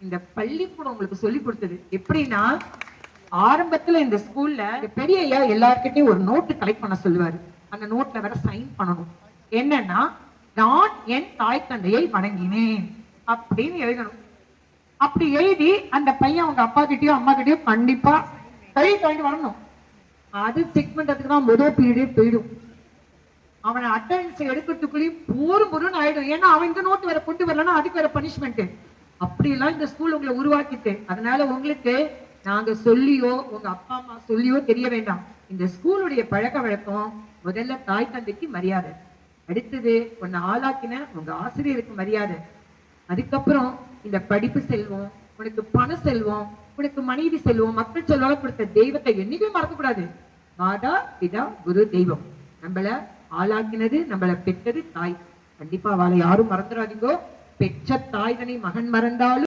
இந்த பள்ளிக்கூடம் உங்களுக்கு சொல்லி கொடுத்தது. எப்படின்னா, ஆரம்பத்துல இந்த ஸ்கூல்ல பெரிய ஐயா எல்லார்கிட்டையும் ஒரு நோட்டு கலெக்ட் பண்ண சொல்லுவாரு. அந்த நோட்ல வேற சைன் பண்ணணும். என்னன்னா, நான் என் தாய் தந்தையை வணங்கினேன் அப்படின்னு எழுதணும். அப்படி எழுதி அந்த பையன் அவங்க அப்பா கிட்டயோ அம்மா கிட்டயோ கண்டிப்பா கை வாங்கிட்டு வரணும். அது செக் பண்றதுக்கு தான் முதல் பீரியடே போயிடும். அவனை அட்டெண்டன்ஸ் எடுக்கிறதுக்குள்ளேயும் போரும் ஆயிடும். ஏன்னா அவன் இந்த நோட்டு வேற கொண்டு வரலன்னா அதுக்கு வேற பனிஷ்மெண்ட். அப்படி எல்லாம் இந்த ஸ்கூல் உங்களை உருவாக்கிட்டு, அதனால உங்களுக்கு நாங்க சொல்லியோ உங்க அப்பா அம்மா சொல்லியோ தெரிய வேண்டாம். இந்த ஸ்கூலுடைய பழக்க வழக்கம் முதல்ல தாய் தந்தைக்கு மரியாதை, அடுத்தது உன்னை ஆளாக்கின உங்க ஆசிரியருக்கு மரியாதை, அதுக்கப்புறம் இந்த படிப்பு செல்வம், உனக்கு பண செல்வம், உனக்கு மனைவி செல்வம், மக்கள் செல்வம் கொடுத்த தெய்வத்தை என்னைக்கும் மறக்க கூடாது. மாதா பிதா குரு தெய்வம். நம்மள ஆளாக்கினது, நம்மள பெற்றது தாய். கண்டிப்பா அவளை யாரும் மறந்துடாதீங்கோ. பெற்ற தாய்தனை மகன் மறந்தாலும்